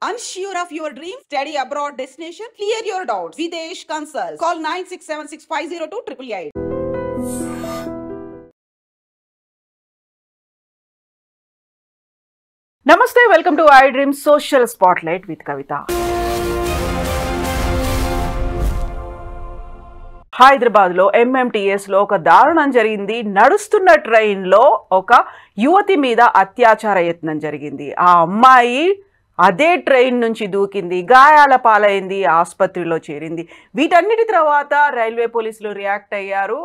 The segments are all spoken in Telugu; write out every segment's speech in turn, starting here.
Unsure of your dream? Study abroad destination? Clear your doubts. Videsh Consult. Call 9676502888. Namaste, welcome to iDream Social Spotlight with Kavita. హైదరాబాద్లో ఎంఎంటీఎస్లో ఒక దారుణం జరిగింది. నడుస్తున్న ట్రైన్లో ఒక యువతి మీద అత్యాచార యత్నం జరిగింది. ఆ అమ్మాయి అదే ట్రైన్ నుంచి దూకింది, గాయాల పాలైంది, ఆసుపత్రిలో చేరింది. వీటన్నిటి తర్వాత రైల్వే పోలీసులు రియాక్ట్ అయ్యారు.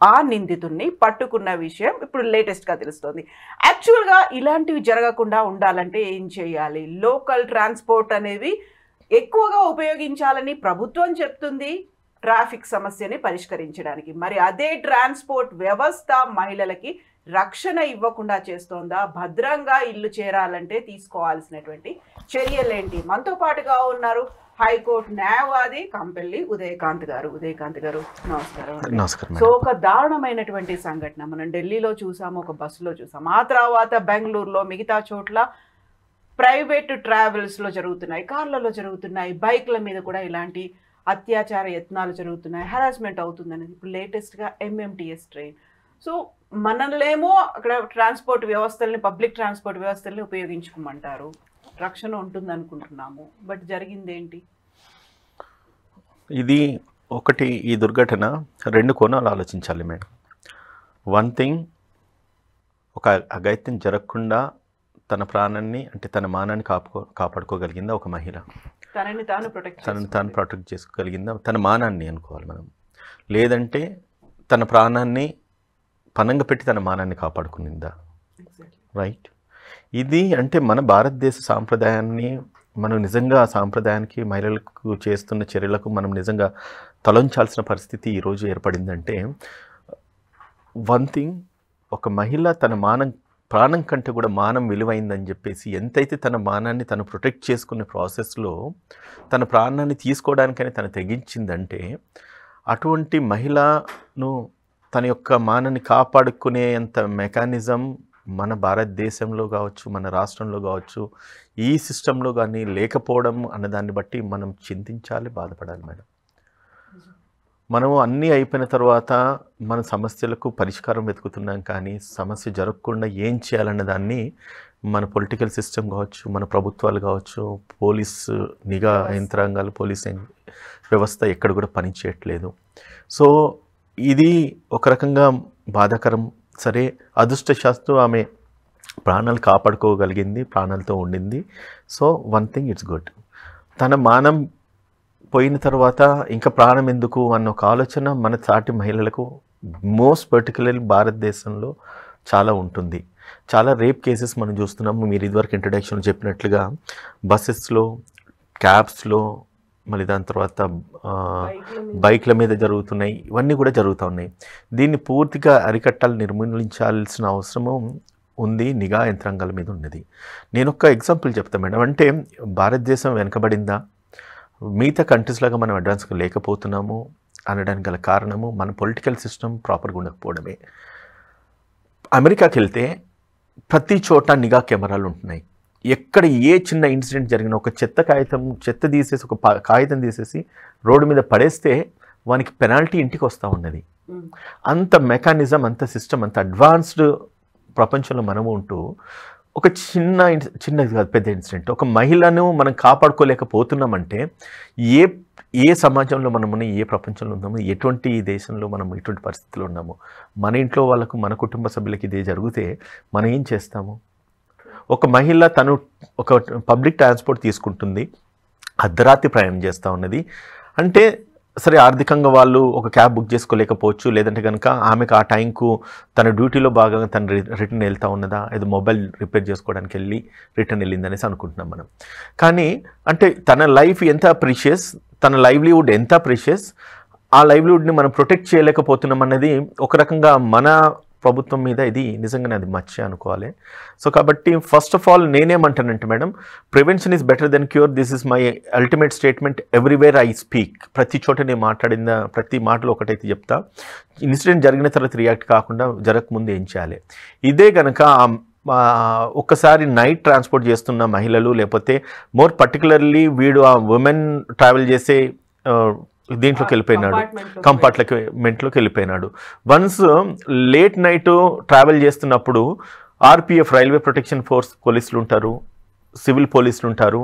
ఆ నిందితుడిని పట్టుకున్న విషయం ఇప్పుడు లేటెస్ట్గా తెలుస్తోంది. యాక్చువల్గా ఇలాంటివి జరగకుండా ఉండాలంటే ఏం చేయాలి? లోకల్ ట్రాన్స్పోర్ట్ అనేవి ఎక్కువగా ఉపయోగించాలని ప్రభుత్వం చెప్తుంది ట్రాఫిక్ సమస్యని పరిష్కరించడానికి. మరి అదే ట్రాన్స్పోర్ట్ వ్యవస్థ మహిళలకి రక్షణ ఇవ్వకుండా చేస్తోందా? భద్రంగా ఇల్లు చేరాలంటే తీసుకోవాల్సినటువంటి చర్యలేంటి? మనతో పాటుగా ఉన్నారు హైకోర్టు న్యాయవాది కంపెల్లి ఉదయకాంత్ గారు. ఉదయకాంత్ గారు నమస్కారం. నమస్కారం. సో ఒక దారుణమైనటువంటి సంఘటన మనం ఢిల్లీలో చూసాము, ఒక బస్సులో చూసాము, ఆ తర్వాత బెంగళూరులో, మిగతా చోట్ల ప్రైవేట్ ట్రావెల్స్లో జరుగుతున్నాయి, కార్లలో జరుగుతున్నాయి, బైక్ల మీద కూడా ఇలాంటి అత్యాచార యత్నాలు జరుగుతున్నాయి, హరాస్మెంట్ అవుతుందనేది ఇప్పుడు లేటెస్ట్గా ఎంఎంటీఎస్ ట్రైన్. సో మనల్నేమో అక్కడ ట్రాన్స్పోర్ట్ వ్యవస్థల్ని, పబ్లిక్ ట్రాన్స్పోర్ట్ వ్యవస్థల్ని ఉపయోగించుకోమంటారు, రక్షణ ఉంటుంది అనుకుంటున్నాము, బట్ జరిగింది ఏంటి? ఇది ఒకటి, ఈ దుర్ఘటన రెండు కోణాలు ఆలోచించాలి మేడం. వన్ థింగ్, ఒక అఘాయిత్యం జరగకుండా తన ప్రాణాన్ని అంటే తన మానాన్ని కాపాడుకోగలిగిందా ఒక మహిళ? తనని తాను ప్రొటెక్ట్ చేసుకోగలిగిందా? తన మానాన్ని అనుకోవాలి మనం. లేదంటే తన ప్రాణాన్ని పనంగా పెట్టి తన మానాన్ని కాపాడుకునిందా? రైట్. ఇది అంటే మన భారతదేశ సాంప్రదాయాన్ని మనం నిజంగా ఆ సాంప్రదాయానికి, మహిళలకు చేస్తున్న చర్యలకు మనం నిజంగా తలొంచాల్సిన పరిస్థితి ఈరోజు ఏర్పడిందంటే, వన్ థింగ్, ఒక మహిళ తన ప్రాణం కంటే కూడా మానం విలువైందని చెప్పేసి ఎంతైతే తన మానాన్ని తను ప్రొటెక్ట్ చేసుకునే ప్రాసెస్లో తన ప్రాణాన్ని తీసుకోవడానికని తను తెగించిందంటే, అటువంటి మహిళను తన యొక్క మానాన్ని కాపాడుకునేంత మెకానిజం మన భారతదేశంలో కావచ్చు, మన రాష్ట్రంలో కావచ్చు, ఈ సిస్టంలో కానీ లేకపోవడం అన్నదాన్ని బట్టి మనం చింతించాలి, బాధపడాలి మేడం. మనము అన్నీ అయిపోయిన తర్వాత మన సమస్యలకు పరిష్కారం వెతుకుతున్నాం, కానీ సమస్య జరగకుండా ఏం చేయాలన్న దాన్ని మన పొలిటికల్ సిస్టమ్ కావచ్చు, మన ప్రభుత్వాలు కావచ్చు, పోలీసు నిఘా యంత్రాంగాలు, పోలీస్ వ్యవస్థ ఎక్కడ కూడా పనిచేయట్లేదు. సో ఇది ఒక రకంగా బాధాకరం. సరే, అదృష్టశాస్తు ఆమె ప్రాణాలు కాపాడుకోగలిగింది, ప్రాణాలతో ఉండింది. So one thing, it's good. తన మానం పోయిన తర్వాత ఇంకా ప్రాణం ఎందుకు అన్న ఒక ఆలోచన మన సాటి మహిళలకు, మోస్ట్ పర్టికులర్లీ భారతదేశంలో చాలా ఉంటుంది. చాలా రేప్ కేసెస్ మనం చూస్తున్నాము. మీరు ఇదివరకు ఇంట్రడక్షన్లో చెప్పినట్లుగా బస్సెస్లో, క్యాబ్స్లో, మళ్ళీ దాని తర్వాత బైక్ల మీద జరుగుతున్నాయి. ఇవన్నీ కూడా జరుగుతూ ఉన్నాయి. దీన్ని పూర్తిగా అరికట్టాలి, నిర్మూలించాల్సిన అవసరము ఉంది, నిఘా యంత్రాంగాల మీద ఉన్నది. నేను ఒక ఎగ్జాంపుల్ చెప్తాను మేడం. అంటే భారతదేశం వెనకబడిందా, మిగతా కంట్రీస్ లాగా మనం అడ్వాన్స్గా లేకపోతున్నాము అనడానికి గల కారణము మన పొలిటికల్ సిస్టమ్ ప్రాపర్గా ఉండకపోవడమే. అమెరికాకి వెళ్తే ప్రతి చోట నిఘా కెమెరాలు ఉంటున్నాయి. ఎక్కడ ఏ చిన్న ఇన్సిడెంట్ జరిగినా ఒక చెత్త తీసేసి, ఒక కాగితం తీసేసి రోడ్డు మీద పడేస్తే వానికి పెనాల్టీ ఇంటికి వస్తూ ఉన్నది. అంత మెకానిజం, అంత సిస్టమ్, అంత అడ్వాన్స్డ్ ప్రపంచంలో మనము ఉంటూ ఒక చిన్నది కాదు, పెద్ద ఇన్సిడెంట్, ఒక మహిళను మనం కాపాడుకోలేకపోతున్నామంటే ఏ సమాజంలో మనం ఉన్నాము, ఏ ప్రపంచంలో ఉన్నాము, ఎటువంటి దేశంలో మనం ఎటువంటి పరిస్థితిలో ఉన్నాము, మన ఇంట్లో వాళ్ళకు, మన కుటుంబ సభ్యులకి ఇదే జరిగితే మనం ఏం చేస్తాము? ఒక మహిళ తను ఒక పబ్లిక్ ట్రాన్స్పోర్ట్ తీసుకుంటుంది, అర్ధరాత్రి ప్రయాణం చేస్తూ ఉన్నది అంటే, సరే ఆర్థికంగా వాళ్ళు ఒక క్యాబ్ బుక్ చేసుకోలేకపోవచ్చు, లేదంటే కనుక ఆమెకు ఆ టైంకు తన డ్యూటీలో భాగంగా తను రిటర్న్ వెళ్తూ ఉన్నదా, ఏదో మొబైల్ రిపేర్ చేసుకోవడానికి వెళ్ళి రిటర్న్ వెళ్ళింది అనేసి అనుకుంటున్నాం మనం. కానీ అంటే తన లైఫ్ ఎంత ప్రీషియస్, తన లైవ్లీవుడ్ ఎంత ప్రీషియస్, ఆ లైవ్లీవుడ్ని మనం ప్రొటెక్ట్ చేయలేకపోతున్నాం అన్నది ఒక రకంగా మన ప్రభుత్వం మీద ఇది నిజంగానే అది మచ్చ అనుకోవాలి. సో కాబట్టి ఫస్ట్ ఆఫ్ ఆల్ నేనేమంటానంటే madam, prevention is better then cure. This is my ultimate statement everywhere I speak. ప్రతి చోట నేను మాట్లాడిన ప్రతి మాటలో ఒకటైతే చెప్తా, ఇన్సిడెంట్ జరిగిన తర్వాత రియాక్ట్ కాకుండా జరగకముందు ఏం చేయాలి. ఇదే కనుక ఒక్కసారి నైట్ ట్రాన్స్పోర్ట్ చేస్తున్న మహిళలు, లేకపోతే మోర్ పర్టికులర్లీ వీడు ఆ ఉమెన్ ట్రావెల్ చేసే దీంట్లోకి వెళ్ళిపోయినాడు, కంపార్ట్మెంట్లోకి వెళ్ళిపోయినాడు. వన్స్ లేట్ నైట్ ట్రావెల్ చేస్తున్నప్పుడు ఆర్పిఎఫ్ రైల్వే ప్రొటెక్షన్ ఫోర్స్ పోలీసులు ఉంటారు, సివిల్ పోలీసులు ఉంటారు,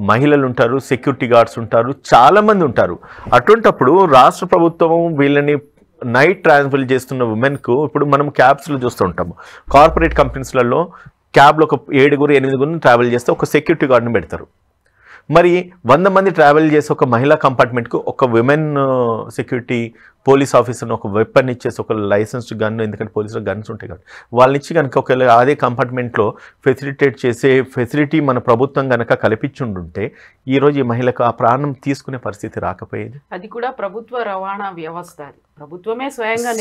మహిళలు ఉంటారు, సెక్యూరిటీ గార్డ్స్ ఉంటారు, చాలామంది ఉంటారు. అటువంటప్పుడు రాష్ట్ర ప్రభుత్వం వీళ్ళని నైట్ ట్రావెల్ చేస్తున్న ఉమెన్కు, ఇప్పుడు మనం క్యాబ్స్లో చూస్తూ ఉంటాము, కార్పొరేట్ కంపెనీస్లలో క్యాబ్లో ఒక 7-8 ట్రావెల్ చేస్తే ఒక సెక్యూరిటీ గార్డ్ని పెడతారు. మరి 100 మంది ట్రావెల్ చేసి ఒక మహిళా కంపార్ట్మెంట్కు ఒక విమెన్ సెక్యూరిటీ పోలీస్ ఆఫీసర్ని ఒక వెపన్ ఇచ్చేసి, ఒక లైసెన్స్డ్ గన్, ఎందుకంటే పోలీసులో గన్స్ ఉంటాయి కాబట్టి వాళ్ళని ఇచ్చి కనుక ఒకవేళ అదే కంపార్ట్మెంట్లో ఫెసిలిటేట్ చేసే ఫెసిలిటీ మన ప్రభుత్వం కనుక కల్పించుంటుంటే ఈరోజు ఈ మహిళకు ఆ ప్రాణం తీసుకునే పరిస్థితి రాకపోయేది. అది కూడా ప్రభుత్వ రవాణా వ్యవస్థ, ప్రభుత్వమే స్వయంగా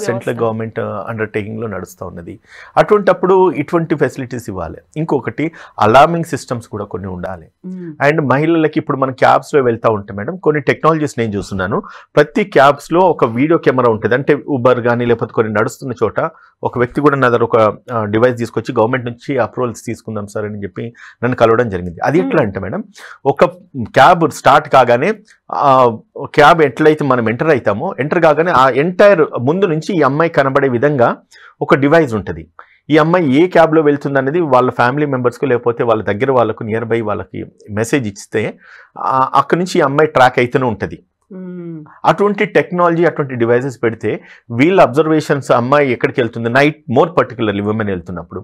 సెంట్రల్ గవర్నమెంట్ అండర్టేకింగ్లో నడుస్తూ ఉన్నది. అటువంటప్పుడు ఇటువంటి ఫెసిలిటీస్ ఇవ్వాలి. ఇంకొకటి అలార్మింగ్ సిస్టమ్స్ కూడా కొన్ని ఉండాలి. అండ్ మహిళలకి ఇప్పుడు మన క్యాబ్స్లో వెళ్తూ ఉంటే మేడం కొన్ని టెక్నాలజీస్ నేను చూస్తున్నాను. ప్రతి క్యాబ్స్లో ఒక వీడియో కెమెరా ఉంటుంది. అంటే ఉబర్ కానీ లేకపోతే కొన్ని నడుస్తున్న చోట ఒక వ్యక్తి కూడా నా దగ్గర ఒక డివైస్ తీసుకొచ్చి గవర్నమెంట్ నుంచి అప్రూవల్స్ తీసుకుందాం సార్ అని చెప్పి నన్ను కలవడం జరిగింది. అది ఎట్లా అంటే మేడం, ఒక క్యాబ్ స్టార్ట్ కాగానే క్యాబ్ ఎట్లయితే మనం ఎంటర్ కాగానే ఆ ఎంటైర్ ముందు నుంచి ఈ అమ్మాయి కనబడే విధంగా ఒక డివైస్ ఉంటుంది. ఈ అమ్మాయి ఏ క్యాబ్లో వెళ్తుంది అనేది వాళ్ళ ఫ్యామిలీ మెంబర్స్కు లేకపోతే వాళ్ళ దగ్గర వాళ్ళకు నియర్ బై వాళ్ళకి మెసేజ్ ఇస్తే అక్కడి నుంచి ఈ అమ్మాయి ట్రాక్ అయితేనే ఉంటుంది. అటువంటి టెక్నాలజీ, అటువంటి డివైసెస్ పెడితే వీళ్ళ అబ్జర్వేషన్స్ అమ్మాయి ఎక్కడికి వెళ్తుంది నైట్, మోర్ పర్టికులర్లీ ఉమెన్ వెళ్తున్నప్పుడు,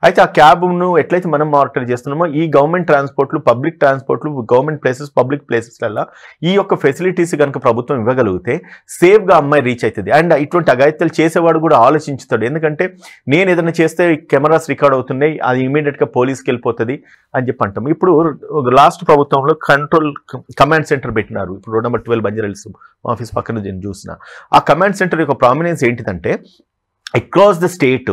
అయితే ఆ క్యాబ్ను ఎట్లయితే మనం మానిటర్ చేస్తున్నామో ఈ గవర్నమెంట్ ట్రాన్స్పోర్ట్లు, పబ్లిక్ ట్రాన్స్పోర్ట్లు, గవర్నమెంట్ ప్లేసెస్, పబ్లిక్ ప్లేసెస్లలో ఈ యొక్క ఫెసిలిటీస్ కనుక ప్రభుత్వం ఇవ్వగలిగితే సేఫ్గా అమ్మాయి రీచ్ అవుతుంది. అండ్ ఇటువంటి అఘాయిత్యాలు చేసేవాడు కూడా ఆలోచించుతాడు. ఎందుకంటే నేను ఏదైనా చేస్తే కెమెరాస్ రికార్డ్ అవుతున్నాయి, అది ఇమీడియట్గా పోలీస్కి వెళ్ళిపోతుంది అని చెప్పి అంటాం. ఇప్పుడు లాస్ట్ ప్రభుత్వంలో కమాండ్ సెంటర్ పెట్టినారు. ఇప్పుడు రోడ్ నెంబర్ 12 బంజారాహిల్స్ ఆఫీస్ పక్కన నేను చూసిన ఆ కమాండ్ సెంటర్ యొక్క ప్రామినెన్స్ ఏంటిదంటే అక్రాస్ ద స్టేట్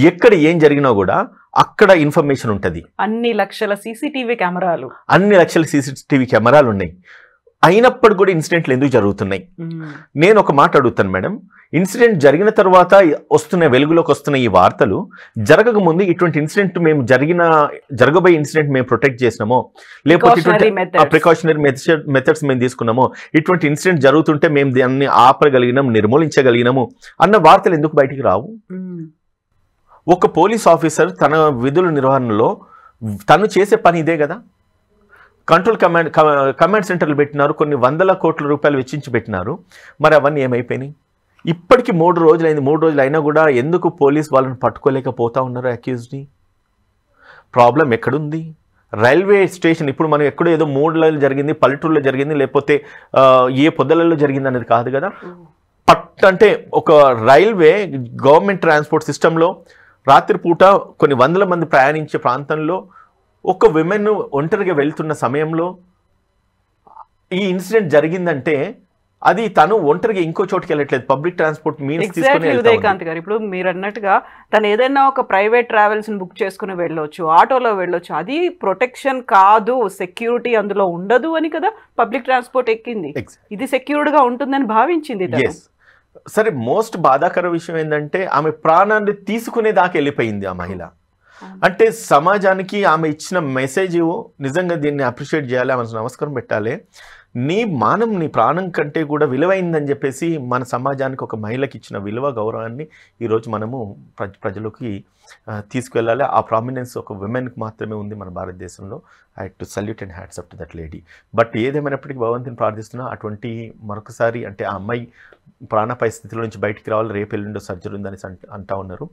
ఎక్కడ ఏం జరిగినా కూడా అక్కడ ఇన్ఫర్మేషన్ ఉంటుంది. అన్ని లక్షల సీసీటీవీ కెమెరాలు ఉన్నాయి. అయినప్పుడు కూడా ఇన్సిడెంట్లు ఎందుకు జరుగుతున్నాయి? నేను ఒక మాట అడుగుతాను మేడం, ఇన్సిడెంట్ జరిగిన తర్వాత వెలుగులోకి వస్తున్న ఈ వార్తలు జరగక ముందు ఇటువంటి ఇన్సిడెంట్ మేము జరగబోయే ఇన్సిడెంట్ మేము ప్రొటెక్ట్ చేసినామో, లేకపోతే ప్రికాషనరీ మెథడ్స్ మేము తీసుకున్నామో, ఇటువంటి ఇన్సిడెంట్ జరుగుతుంటే మేము దాన్ని ఆపగలిగినాం, నిర్మూలించగలిగినాము అన్న వార్తలు ఎందుకు బయటికి రావు? ఒక పోలీస్ ఆఫీసర్ తన విధుల నిర్వహణలో తను చేసే పని ఇదే కదా. కంట్రోల్ కమాండ్ సెంటర్లు పెట్టినారు, కొన్ని 100 కోట్ల రూపాయలు వెచ్చించి పెట్టినారు. మరి అవన్నీ ఏమైపోయినాయి? ఇప్పటికి 3 రోజులైంది. 3 రోజులు అయినా కూడా ఎందుకు పోలీస్ వాళ్ళని పట్టుకోలేకపోతా ఉన్నారు అక్యూజ్ని? ప్రాబ్లం ఎక్కడుంది? రైల్వే స్టేషన్ ఇప్పుడు మనం ఎక్కడో ఏదో 3 జరిగింది, పల్లెటూరులో జరిగింది, లేకపోతే ఏ పొద్దలలో జరిగింది అనేది కాదు కదా. అంటే ఒక రైల్వే గవర్నమెంట్ ట్రాన్స్పోర్ట్ సిస్టంలో రాత్రిపూట కొన్ని 100 మంది ప్రయాణించే ప్రాంతంలో ఒక విమెన్ ఒంటరిగా వెళ్తున్న సమయంలో ఈ ఇన్సిడెంట్ జరిగిందంటే అది తను ఒంటరిగా ఇంకో చోటుకి వెళ్ళట్లేదు, పబ్లిక్ ట్రాన్స్పోర్ట్ మీన్స్ తీసుకుని. ఉదయకాంత్ గారు, ఇప్పుడు మీరు అన్నట్టుగా తను ఏదైనా ఒక ప్రైవేట్ ట్రావెల్స్ ని బుక్ చేసుకుని వెళ్ళొచ్చు, ఆటోలో వెళ్ళొచ్చు, అది ప్రొటెక్షన్ కాదు, సెక్యూరిటీ అందులో ఉండదు అని కదా పబ్లిక్ ట్రాన్స్పోర్ట్ ఎక్కింది. ఇది సెక్యూర్డ్ గా ఉంటుందని భావించింది. సరే, మోస్ట్ బాధాకర విషయం ఏంటంటే ఆమె ప్రాణాన్ని తీసుకునే దాకా వెళ్ళిపోయింది ఆ మహిళ. అంటే సమాజానికి ఆమె ఇచ్చిన మెసేజ్ నిజంగా దీన్ని అప్రిషియేట్ చేయాలి, ఆమె నమస్కారం పెట్టాలి. నీ మానం నీ ప్రాణం కంటే కూడా విలువైందని చెప్పేసి మన సమాజానికి ఒక మహిళకి ఇచ్చిన విలువ, గౌరవాన్ని ఈరోజు మనము ప్రజలకి తీసుకువెళ్ళాలి. ఆ ప్రామినెన్స్ ఒక విమెన్కి మాత్రమే ఉంది మన భారతదేశంలో. I to salute and hats up to that lady. But ఏదేమైనప్పటికీ భగవంతుని ప్రార్థిస్తున్నా అటువంటి మరొకసారి అంటే ఆ అమ్మాయి ప్రాణాపాయ స్థితిలో నుంచి బయటికి రావాలి. రేపు ఎల్లుండో సర్జరీ ఉందని అంటా ఉన్నారు.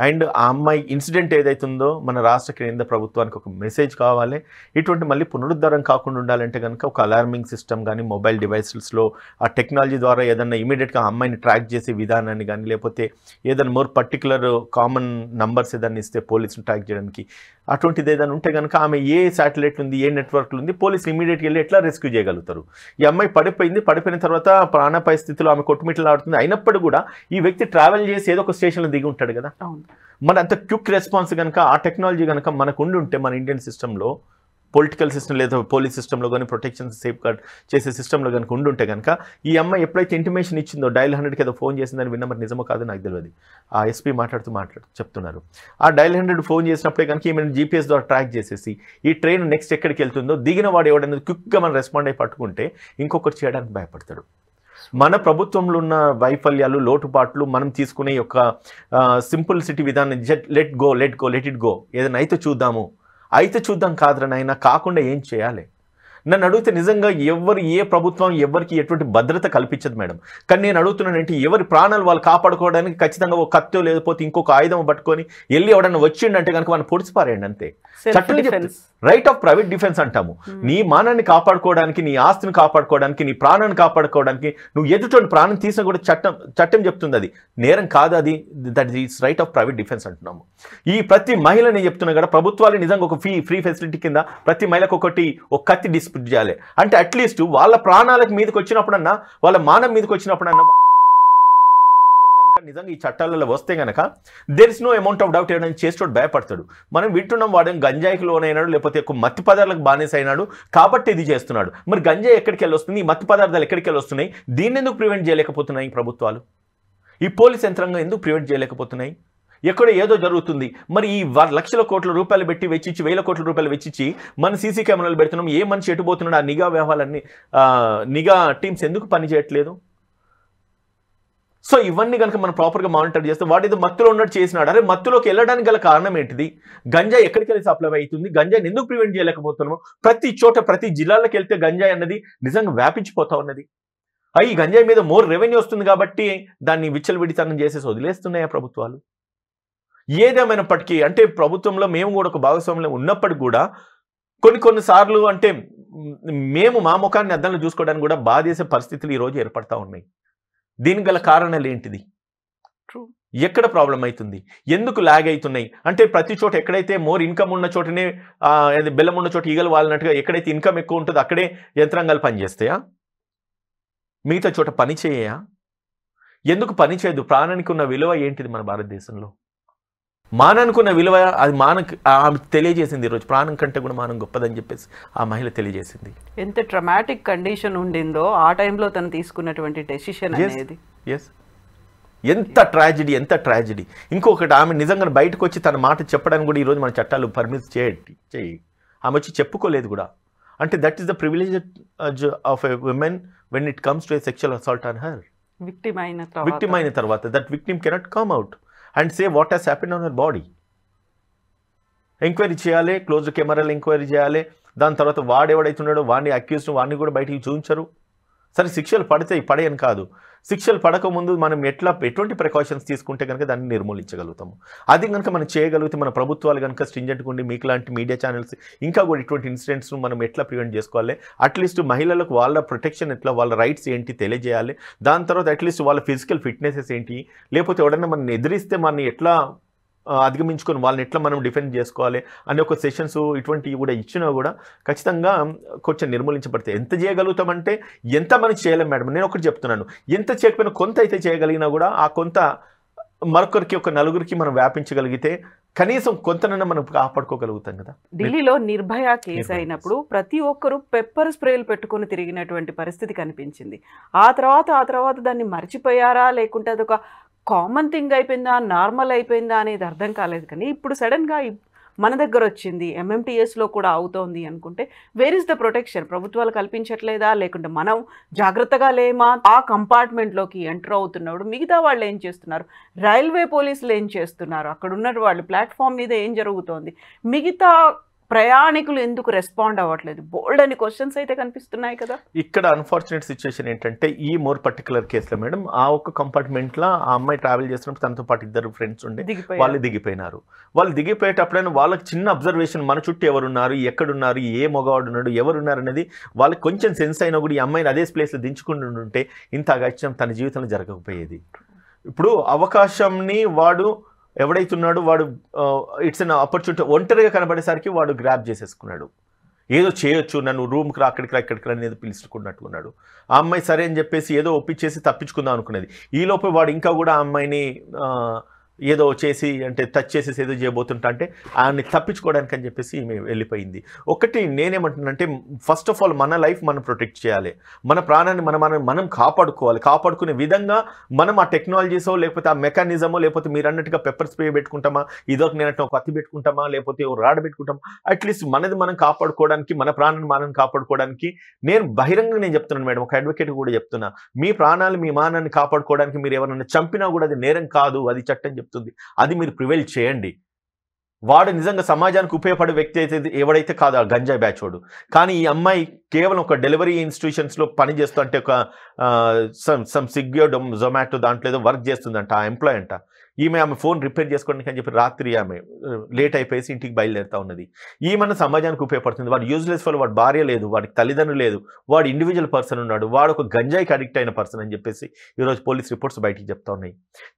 అండ్ ఆ అమ్మాయి ఇన్సిడెంట్ ఏదైతుందో మన రాష్ట్ర కేంద్ర ప్రభుత్వానికి ఒక మెసేజ్ కావాలి. ఇటువంటి మళ్ళీ పునరుద్ధరణ కాకుండా ఉండాలంటే కనుక ఒక అలార్మింగ్ సిస్టమ్ కానీ మొబైల్ డివైసెస్లో ఆ టెక్నాలజీ ద్వారా ఏదన్నా ఇమీడియట్గా ఆ అమ్మాయిని ట్రాక్ చేసే విధానాన్ని కానీ, లేకపోతే ఏదైనా మోర్ పర్టికులర్ కామన్ నంబర్స్ ఏదైనా ఇస్తే పోలీసుని ట్రాక్ చేయడానికి, అటువంటిది ఏదైనా ఉంటే కనుక ఆమె ఏ శాటిలైట్ ఉంది, ఏ నెట్వర్క్లు ఉంది, పోలీసులు ఇమీడియట్గా వెళ్ళి ఎట్లా రెస్క్యూ చేయగలుగుతారు? ఈ అమ్మాయి పడిపోయిన తర్వాత ప్రాణాపాయ స్థితిలో ఆమె కొట్టుమిట్లు ఆడుతుంది. అయినప్పుడు కూడా ఈ వ్యక్తి ట్రావెల్ చేసి ఏదో ఒక స్టేషన్లో దిగి ఉంటాడు కదా. మన అంత క్విక్ రెస్పాన్స్ కనుక ఆ టెక్నాలజీ కనుక మనకు ఉండి ఉంటే మన ఇండియన్ సిస్టంలో పొలిటికల్ సిస్టమ్ లేదా పోలీస్ సిస్టంలో కానీ ప్రొటెక్షన్ సేఫ్ గార్డ్ చేసే సిస్టంలో కనుక ఉండుంటే కనుక ఈ అమ్మాయి ఎప్పుడైతే ఇంటిమేషన్ ఇచ్చిందో డైల్ 100కి ఏదో ఫోన్ చేసిందని విన్నా, మరి నిజమో కాదో నాకు తెలియదు. ఆ ఎస్పీ మాట్లాడుతూ చెప్తున్నారు. ఆ డైల్ 100 ఫోన్ చేసినప్పుడే కనుక ఈమెను జీపీఎస్ ద్వారా ట్రాక్ చేసేసి ఈ ట్రైన్ నెక్స్ట్ ఎక్కడికి వెళ్తుందో దిగిన వాడు ఎవడనేది క్విక్గా మనం రెస్పాండ్ అయి పట్టుకుంటే ఇంకొకటి చేయడానికి భయపడతాడు. మన ప్రభుత్వంలో ఉన్న వైఫల్యాలు, లోటుపాట్లు, మనం తీసుకునే యొక్క సింపుల్సిటీ విధానం, లెట్ ఇట్ గో, ఏదైనా అయితే చూద్దాం కాదురా నాయన, కాకుండా ఏం చేయాలి? నన్ను అడిగితే నిజంగా ఏ ప్రభుత్వం ఎవరికి ఎటువంటి భద్రత కల్పించదు మేడం. కానీ నేను అడుగుతున్నానంటే ఎవరి ప్రాణాలు వాళ్ళు కాపాడుకోవడానికి ఖచ్చితంగా ఒక కత్తో లేకపోతే ఇంకొక ఆయుధం పట్టుకొని వెళ్ళి ఎవడన్నా వచ్చిండంటే కనుక వాళ్ళు పొడిచిపారేయండి అంతే. చట్టం రైట్ ఆఫ్ ప్రైవేట్ డిఫెన్స్ అంటాము. నీ మానాన్ని కాపాడుకోవడానికి, నీ ఆస్తిని కాపాడుకోవడానికి, నీ ప్రాణాన్ని కాపాడుకోవడానికి నువ్వు ఎదుటి ప్రాణం తీసినా కూడా చట్టం చెప్తుంది అది నేరం కాదు, అది that is right of private defence అంటున్నాము. ఈ ప్రతి మహిళ నేను చెప్తున్నా కదా, ప్రభుత్వాలు నిజంగా ఒక ఫ్రీ ఫెసిలిటీ కింద ప్రతి మహిళకు ఒక కత్తి డిస్ప్యూట్ చేయాలి. అంటే అట్లీస్ట్ వాళ్ళ ప్రాణాలకు మీదకి వచ్చినప్పుడన్నా, వాళ్ళ మానం మీదకి వచ్చినప్పుడన్నా నిజంగా ఈ చట్టాలలో వస్తే గనక there is no amount of doubt ఏమైనా చేసేటోడు భయపడతాడు. మనం వింటున్నాం వాడేం గంజాయికి లోనైనాడు, లేకపోతే మత్తు పదార్థాలకు బానిస అయినాడు కాబట్టి ఇది చేస్తున్నాడు. మరి గంజాయి ఎక్కడికి వెళ్ళి వస్తుంది? ఈ మత్తు పదార్థాలు ఎక్కడికి వెళ్ళి వస్తున్నాయి? దీన్ని ఎందుకు ప్రివెంట్ చేయలేకపోతున్నాయి ప్రభుత్వాలు? ఈ పోలీస్ యంత్రాంగం ఎందుకు ప్రివెంట్ చేయలేకపోతున్నాయి? ఎక్కడ ఏదో జరుగుతుంది. మరి ఈ లక్షల కోట్ల రూపాయలు పెట్టి వెచ్చిచ్చి, వేల కోట్ల రూపాయలు వెచ్చిచ్చి మన సీసీ కెమెరాలు పెడుతున్నాం. ఏ మనిషి ఎటుపోతున్నాడు? ఆ నిఘా వ్యవహారాలన్నీ నిఘా టీమ్స్ ఎందుకు పని చేయట్లేదు? సో ఇవన్నీ కనుక మనం ప్రాపర్గా మానిటర్ చేస్తే వాడు ఏదో మత్తులో ఉన్నట్టు చేసినాడు. అరే మత్తులోకి వెళ్ళడానికి గల కారణం ఏంటిది? గంజాయి ఎక్కడికి వెళ్ళి సప్లై అవుతుంది? గంజాయిని ఎందుకు ప్రివెంట్ చేయలేకపోతున్నాము? ప్రతి చోట ప్రతి జిల్లాలకు వెళ్తే గంజాయి అన్నది నిజంగా వ్యాపించిపోతా ఉన్నది. ఈ గంజాయి మీద మోర్ రెవెన్యూ వస్తుంది కాబట్టి దాన్ని విచ్చలవిడితనం చేసేసి వదిలేస్తున్నాయా ప్రభుత్వాలు? ఏదేమైనప్పటికీ అంటే ప్రభుత్వంలో మేము కూడా ఒక భాగస్వామ్యంలో ఉన్నప్పటికీ కూడా కొన్నిసార్లు అంటే మేము మా ముఖాన్ని అద్దంలో చూసుకోవడానికి కూడా బాధేసే పరిస్థితులు ఈరోజు ఏర్పడతా ఉన్నాయి. దీనికి గల కారణాలు ఏంటిది? ఎక్కడ ప్రాబ్లం అవుతుంది? ఎందుకు లాగ్ అవుతున్నాయి? అంటే ప్రతి చోట ఎక్కడైతే మోర్ ఇన్కమ్ ఉన్న చోటనే బెల్లం ఉన్న చోట ఈగలు వాలినట్టుగా ఎక్కడైతే ఇన్కమ్ ఎక్కువ ఉంటుందో అక్కడే యంత్రాంగాలు పనిచేస్తాయా? మిగతా చోట పని చేయయా? ఎందుకు పని చేయదు? ప్రాణానికి ఉన్న విలువ ఏంటిది మన భారతదేశంలో? మానానికి ఉన్న విలువ అది ఆమె తెలియజేసింది. ఈరోజు ప్రాణం కంటే కూడా మానం గొప్పదని చెప్పేసి ఆ మహిళ తెలియజేసింది. ఎంత ట్రమాటిక్ కండిషన్ ఉండిందో ఆ టైంలో తను తీసుకున్నటువంటి డెసిషన్ అనేది. ఎంత ట్రాజిడీ. ఇంకొకటి, ఆమె నిజంగా బయటకు వచ్చి తన మాట చెప్పడానికి కూడా ఈరోజు మన చట్టాలు పర్మిట్ చేయి. ఆమె వచ్చి చెప్పుకోలేదు కూడా. అంటే that is the privilege of a women when it comes to a sexual assault on her. Victim అయిన తర్వాత that victim cannot come out and say what has happened on her body. Enquiry చేయాలి, క్లోజ్డ్ కెమెరాలు ఎంక్వైరీ చేయాలి. దాని తర్వాత వాడు ఎవడైతున్నాడో వాడిని అక్యూజ్డ్ వాడిని కూడా బయటికి చూపించరు. సరే శిక్షలు పడేయని కాదు, శిక్షలు పడకముందు మనం ఎటువంటి ప్రికాషన్స్ తీసుకుంటే కనుక దాన్ని నిర్మూలించగలుగుతాము. అది కనుక మనం చేయగలిగితే మన ప్రభుత్వాలు కనుక స్ట్రింజెంట్గా ఉండి మీకు లాంటి మీడియా ఛానల్స్ ఇంకా కూడా ఇటువంటి ఇన్సిడెంట్స్ను మనం ఎట్లా ప్రివెంట్ చేసుకోవాలి, అట్లీస్ట్ మహిళలకు వాళ్ళ ప్రొటెక్షన్ ఎట్లా, వాళ్ళ రైట్స్ ఏంటి తెలియజేయాలి. దాని తర్వాత అట్లీస్ట్ వాళ్ళ ఫిజికల్ ఫిట్నెసెస్ ఏంటి, లేకపోతే ఎవడన్నా మనం ఎదిరిస్తే మనని ఎట్లా అధిగమించుకొని వాళ్ళని ఎట్లా మనం డిఫెండ్ చేసుకోవాలి అనే ఒక సెషన్స్ ఇటువంటివి కూడా ఇచ్చినా కూడా ఖచ్చితంగా కొంచెం నిర్మూలించబడతాయి. ఎంత చేయగలుగుతామంటే ఎంత మనం చేయలేం మేడం. నేను ఒకటి చెప్తున్నాను, ఎంత చేయకపోయినా కొంత అయితే చేయగలిగినా కూడా ఆ కొంత మరొకరికి ఒక నలుగురికి మనం వ్యాపించగలిగితే కనీసం కొంతనైనా మనం కాపాడుకోగలుగుతాం కదా. ఢిల్లీలో నిర్భయ కేసు అయినప్పుడు ప్రతి ఒక్కరూ పెప్పర్ స్ప్రేలు పెట్టుకుని తిరిగినటువంటి పరిస్థితి కనిపించింది. ఆ తర్వాత దాన్ని మర్చిపోయారా, లేకుంటే అదొక కామన్ థింగ్ అయిపోయిందా, నార్మల్ అయిపోయిందా అనేది అర్థం కాలేదు. కానీ ఇప్పుడు సడన్గా మన దగ్గర వచ్చింది, ఎంఎంటీఎస్లో కూడా అవుతోంది అనుకుంటే వేర్ ఇస్ ద ప్రొటెక్షన్? ప్రభుత్వాలు కల్పించట్లేదా, లేకుంటే మనం జాగ్రత్తగా లేమా? ఆ కంపార్ట్మెంట్లోకి ఎంటర్ అవుతున్నప్పుడు మిగతా వాళ్ళు ఏం చేస్తున్నారు, రైల్వే పోలీసులు ఏం చేస్తున్నారు, అక్కడ ఉన్న వాళ్ళు ప్లాట్ఫామ్ మీద ఏం జరుగుతోంది, మిగతా ప్రయాణికులు ఎందుకు రెస్పాండ్ అవ్వట్లేదు? బోల్డ్ అని క్వశ్చన్స్ అయితే కనిపిస్తున్నాయి కదా. ఇక్కడ అన్ఫార్చునేట్ సిచ్యువేషన్ ఏంటంటే ఈ మోర్ పర్టికులర్ కేసులో మేడం ఆ ఒక్క కంపార్ట్మెంట్లో ఆ అమ్మాయి ట్రావెల్ చేస్తున్నప్పుడు తనతో పాటు ఇద్దరు ఫ్రెండ్స్ ఉండే వాళ్ళు దిగిపోయినారు. వాళ్ళు దిగిపోయేటప్పుడైనా వాళ్ళకి చిన్న అబ్జర్వేషన్, మన చుట్టూ ఎవరున్నారు, ఎక్కడున్నారు, ఏ మగవాడు ఉన్నాడు, ఎవరున్నారు అనేది వాళ్ళకి కొంచెం సెన్స్ అయినా కూడా ఈ అమ్మాయిని అదే ప్లేస్లో దించుకుంటూ ఉంటే ఇంత అగత్యం తన జీవితంలో జరగకపోయేది. ఇప్పుడు అవకాశంని వాడు ఎవడైతున్నాడు వాడు ఇట్స్ అన్ ఆపర్చునిటీ ఒంటరిగా కనబడేసరికి వాడు గ్రాప్ చేసేసుకున్నాడు. ఏదో చేయొచ్చు, నన్ను రూమ్కి రా, అక్కడికి రా, ఇక్కడికి రా అనేది పిలుచుకున్నట్టుకున్నాడు. ఆ అమ్మాయి సరే అని చెప్పేసి ఏదో ఒప్పించేసి తప్పించుకుందాం అనుకునేది. ఈలోపు వాడు ఇంకా కూడా ఆ అమ్మాయిని ఏదో చేసి అంటే టచ్ చేసేసి ఏదో చేయబోతుంటా అంటే ఆయన్ని తప్పించుకోవడానికి అని చెప్పేసి ఈమె వెళ్ళిపోయింది. ఒకటి నేనేమంటున్నానంటే ఫస్ట్ ఆఫ్ ఆల్ మన లైఫ్ మనం ప్రొటెక్ట్ చేయాలి, మన ప్రాణాన్ని మనం కాపాడుకోవాలి. కాపాడుకునే విధంగా మనం ఆ టెక్నాలజీసో లేకపోతే ఆ మెకానిజమో లేకపోతే మీరు అన్నట్టుగా పెప్పర్ స్ప్రే పెట్టుకుంటామా, ఇదొక నేనంటే ఒక కత్తి పెట్టుకుంటామా లేకపోతే ఒక రాడ్ పెట్టుకుంటామా, అట్లీస్ట్ మనది మనం కాపాడుకోవడానికి మన ప్రాణాన్ని మనం కాపాడుకోవడానికి నేను బహిరంగంగా చెప్తున్నాను మేడం, ఒక అడ్వకేట్ కూడా చెప్తున్నా, మీ ప్రాణాలు మీ మానాన్ని కాపాడుకోవడానికి మీరు ఎవరైనా చంపినా కూడా అది నేరం కాదు, అది చట్టం చెప్తుంది, అది మీరు ప్రివైల్ చేయండి. వాడు నిజంగా సమాజానికి ఉపయోగపడే వ్యక్తి అయితే ఎవడైతే కాదు ఆ గంజాయి బ్యాచ్ వాడు. కానీ ఈ అమ్మాయి కేవలం ఒక డెలివరీ ఇన్స్టిట్యూషన్స్లో పని చేస్తూ అంటే ఒక సమ్ స్విగ్గీ జొమాటో దాంట్లో ఏదో వర్క్ చేస్తుందంట, ఆ ఎంప్లాయ్ అంట. ఆమె ఫోన్ రిపేర్ చేసుకోవడానికి అని చెప్పి రాత్రి ఆమె లేట్ అయిపోయేసి ఇంటికి బయలుదేరుతా ఉన్నది. ఈమెను సమాజానికి ఉపయోగపడుతుంది. వాడు యూజ్లెస్ ఫర్, వాడి భార్య లేదు, వాడికి తల్లిదండ్రులు లేదు, వాడు ఇండివిజువల్ పర్సన్ ఉన్నాడు, వాడు ఒక గంజాయికి అడిక్ట్ అయిన పర్సన్ అని చెప్పేసి ఈరోజు పోలీస్ రిపోర్ట్స్ బయటికి చెప్తా ఉన్నాయి.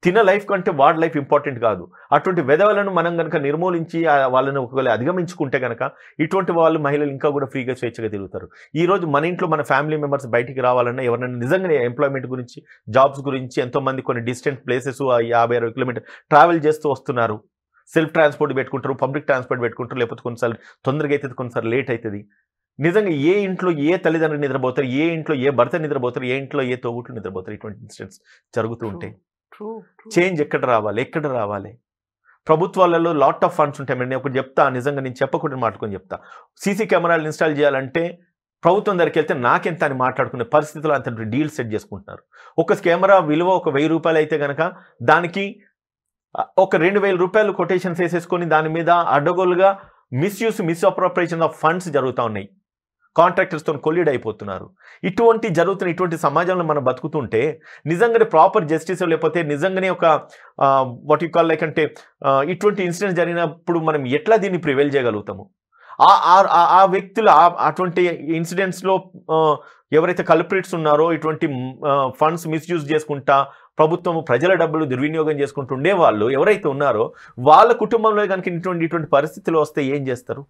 తిన లైఫ్ కంటే వాడి లైఫ్ ఇంపార్టెంట్ కాదు. అటువంటి వెధవలను మనం కనుక నిర్మూలించి వాళ్ళని ఒకవేళ అధిగమించుకుంటే కనుక ఇటువంటి వాళ్ళు మహిళలు ఇంకా కూడా ఫ్రీగా స్వేచ్ఛగా తిరుగుతారు. ఈరోజు మన ఇంట్లో మన ఫ్యామిలీ మెంబర్స్ బయటికి రావాలన్నా ఎవరైనా నిజంగానే ఎంప్లాయ్మెంట్ గురించి జాబ్స్ గురించి ఎంతోమంది కొన్ని డిస్టెంట్ ప్లేసెస్ 50-60 కిలోమీటర్ ట్రావెల్ చేస్తూ వస్తున్నారు. సెల్ఫ్ ట్రాన్స్పోర్ట్ పెట్టుకుంటారు, పబ్లిక్ ట్రాన్స్పోర్ట్ పెట్టుకుంటారు, లేకపోతే కొన్నిసార్లు తొందరగా అవుతుంది, కొన్నిసార్లు లేట్ అవుతుంది. నిజంగా ఏ ఇంట్లో ఏ తల్లిదండ్రులు నిద్రపోతారు, ఏ ఇంట్లో ఏ భర్త నిద్రపోతారు, ఏ ఇంట్లో ఏ తోగుట్లు నిద్రపోతారు, ఇటువంటి ఇన్సిడెంట్స్ జరుగుతూ ఉంటాయి. చేంజ్ ఎక్కడ రావాలి? ప్రభుత్వాలలో లాట్ ఆఫ్ ఫండ్స్ ఉంటాయి. నేను ఒకటి చెప్తా, నిజంగా నేను చెప్పకుండా మాట్లాడుకొని చెప్తా. సీసీ కెమెరాలు ఇన్స్టాల్ చేయాలంటే ప్రభుత్వం దగ్గరికి వెళ్తే నాకెంత అని మాట్లాడుకునే పరిస్థితుల్లో అంత డీల్ సెట్ చేసుకుంటున్నారు. ఒక కెమెరా విలువ ఒక 1000 రూపాయలు అయితే కనుక దానికి ఒక 2000 రూపాయలు కొటేషన్స్ వేసేసుకొని దాని మీద అడ్డగోలుగా మిస్అప్రోప్రియేషన్ ఆఫ్ ఫండ్స్ జరుగుతూ ఉన్నాయి. కాంట్రాక్టర్స్తో కొల్లీడ్ అయిపోతున్నారు. ఇటువంటి సమాజంలో మనం బతుకుతుంటే నిజంగానే ప్రాపర్ జస్టిస్ లేకపోతే నిజంగానే ఒక వాట్ యు కాల్ లైక్ అంటే ఇటువంటి ఇన్సిడెంట్స్ జరిగినప్పుడు మనం ఎట్లా దీన్ని ప్రివైల్ చేయగలుగుతాము? ఆ వ్యక్తులు అటువంటి ఇన్సిడెంట్స్లో ఎవరైతే కల్ప్రిట్స్ ఉన్నారో ఇటువంటి ఫండ్స్ మిస్యూజ్ చేసుకుంటా ప్రభుత్వం ప్రజల డబ్బులు దుర్వినియోగం చేసుకుంటూ ఉండేవాళ్ళు ఎవరైతే ఉన్నారో వాళ్ళ కుటుంబంలో కనుక ఇటువంటి పరిస్థితులు వస్తే ఏం చేస్తారు?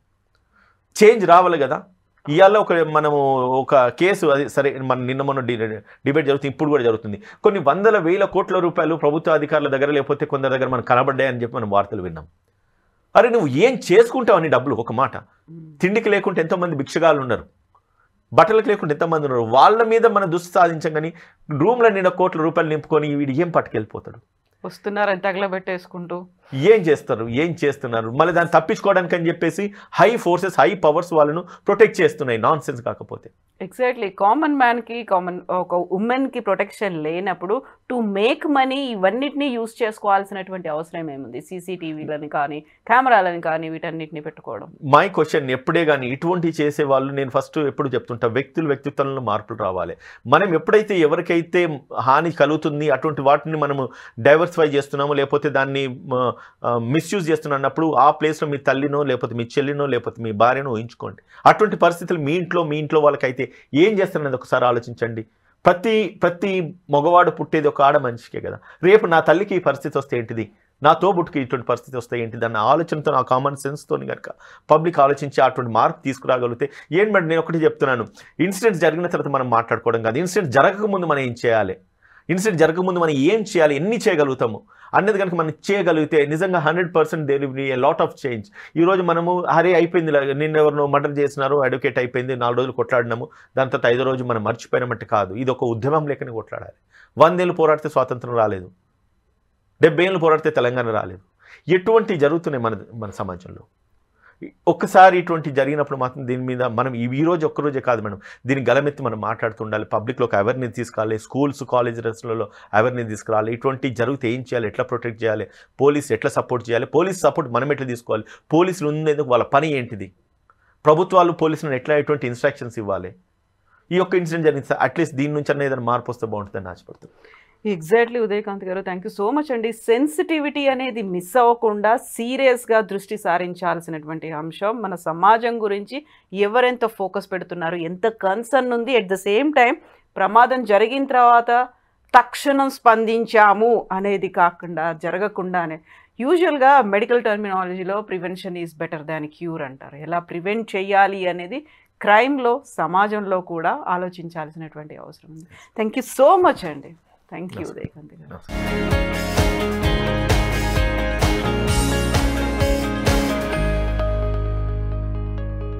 చేంజ్ రావాలి కదా. ఇవాళ మనము ఒక కేసు, అది సరే మొన్న డిబేట్ జరుగుతుంది, ఇప్పుడు కూడా జరుగుతుంది. కొన్ని 100,000 కోట్ల రూపాయలు ప్రభుత్వ అధికారుల దగ్గర లేకపోతే కొందరి దగ్గర మనకు కనబడ్డాయని చెప్పి మనం వార్తలు విన్నాం. అరే నువ్వు ఏం చేసుకుంటావు అని డబ్బులు? ఒక మాట, తిండికి లేకుంటే ఎంతోమంది భిక్షగాలు ఉన్నారు, బట్టలకు లేకుండా ఎంతమంది ఉన్నారు, వాళ్ళ మీద మన దృష్టి సాధించాం. కానీ రూమ్లో నిండా కోట్ల రూపాయలు నింపుకొని వీడు ఏం పట్టుకెళ్ళిపోతాడు? వస్తున్నారని తగలబెట్టేసుకుంటూ ఏం చేస్తున్నారు? మళ్ళీ దాన్ని తప్పించుకోవడానికి అని చెప్పేసి హై ఫోర్సెస్, హై పవర్స్ వాళ్ళను ప్రొటెక్ట్ చేస్తున్నాయి. నాన్ సెన్స్ కాకపోతే ఎగ్జాక్ట్లీ కామన్ మ్యాన్కి ఒక ఉమెన్కి ప్రొటెక్షన్ లేనప్పుడు టు మేక్ మనీ ఇవన్నిటిని యూజ్ చేసుకోవాల్సినటువంటి అవసరం ఏముంది? సీసీటీవీలని కానీ కెమెరాలని కానీ వీటన్నిటిని పెట్టుకోవడం. మై క్వశ్చన్ ఎప్పుడే కానీ ఇటువంటి చేసే వాళ్ళు నేను ఫస్ట్ ఎప్పుడు చెప్తుంటా, వ్యక్తిత్వంలో మార్పులు రావాలి. మనం ఎప్పుడైతే ఎవరికైతే హాని కలుగుతుంది అటువంటి వాటిని మనము డైవర్సిఫై చేస్తున్నాము లేకపోతే దాన్ని మిస్యూజ్ చేస్తున్నప్పుడు ఆ ప్లేస్లో మీ తల్లినో లేకపోతే మీ చెల్లినో లేకపోతే మీ భార్యనో ఊహించుకోండి. అటువంటి పరిస్థితులు మీ ఇంట్లో వాళ్ళకైతే ఏం చేస్తారనేది ఒకసారి ఆలోచించండి. ప్రతి మగవాడు పుట్టేది ఒక ఆడ మనిషికే కదా. రేపు నా తల్లికి ఈ పరిస్థితి వస్తే ఏంటిది, నా తోబుట్టుకి ఇటువంటి పరిస్థితి వస్తే ఏంటిది అన్న ఆలోచనతో, నా కామన్ సెన్స్తో కనుక పబ్లిక్ ఆలోచించి అటువంటి మార్పు తీసుకురాగలిగితే ఏంటంటే నేను ఒకటి చెప్తున్నాను, ఇన్సిడెంట్స్ జరిగిన తర్వాత మనం మాట్లాడుకోవడం కాదు, ఇన్సిడెంట్ జరగకముందు మనం ఏం చేయాలి, ఇన్సిడెంట్ జరగకముందు మనం ఏం చేయాలి, ఎన్ని చేయగలుగుతాము అన్నది కనుక మనం చేయగలిగితే నిజంగా 100% there will be a lot of change. ఈరోజు మనము హరే అయిపోయింది, నిన్న ఎవరినో మర్డర్ చేసినారు, అడ్వకేట్ అయిపోయింది, 4 రోజులు కొట్లాడినాము, దాని తర్వాత 5వ రోజు మనం మర్చిపోయినామంటే కాదు. ఇది ఒక ఉద్యమం లేకనే కొట్లాడాలి. 100 ఏళ్ళు పోరాడితే స్వాతంత్రం రాలేదు, 70 ఏళ్ళు పోరాడితే తెలంగాణ రాలేదు. ఎటువంటి జరుగుతున్నాయి మన సమాజంలో. ఒక్కసారి ఇటువంటి జరిగినప్పుడు మాత్రం దీని మీద మనం ఈ రోజు ఒక్కరోజే కాదు మేడం, దీన్ని గలమెత్తి మనం మాట్లాడుతుండాలి. పబ్లిక్లోకి అవేర్నెస్ తీసుకురావాలి, స్కూల్స్ కాలేజెస్లలో అవేర్నెస్ తీసుకురావాలి. ఇటువంటి జరిగితే ఏం చేయాలి, ఎట్లా ప్రొటెక్ట్ చేయాలి, పోలీస్ ఎట్లా సపోర్ట్ చేయాలి, పోలీస్ సపోర్ట్ మనం ఎట్లా తీసుకోవాలి, పోలీసులు ఉండేందుకు వాళ్ళ పని ఏంటిది, ప్రభుత్వాలు పోలీసులను ఎట్లా ఎటువంటి ఇన్స్ట్రక్షన్స్ ఇవ్వాలి. ఈ యొక్క ఇన్సిడెంట్ జరిగింది, అట్లీస్ట్ దీని నుంచి అన్న ఏదైనా మార్పు వస్తే బాగుంటుందని ఆశపడుతుంది. ఎగ్జాక్ట్లీ ఉదయకాంత్ గారు, థ్యాంక్ యూ సో మచ్ అండి. సెన్సిటివిటీ అనేది మిస్ అవ్వకుండా సీరియస్గా దృష్టి సారించాల్సినటువంటి అంశం. మన సమాజం గురించి ఎవరెంత ఫోకస్ పెడుతున్నారు, ఎంత కన్సర్న్ ఉంది, ఎట్ ద సేమ్ టైం ప్రమాదం జరిగిన తర్వాత తక్షణం స్పందించాము అనేది కాకుండా జరగకుండానే యూజువల్గా మెడికల్ టర్మినాలజీలో prevention is better than cure అంటారు. ఎలా ప్రివెంట్ చేయాలి అనేది క్రైమ్లో సమాజంలో కూడా ఆలోచించాల్సినటువంటి అవసరం ఉంది. థ్యాంక్ యూ సో మచ్ అండి. థ్యాంక్ యూ ఉదయకాంత్ గారు. Thank you.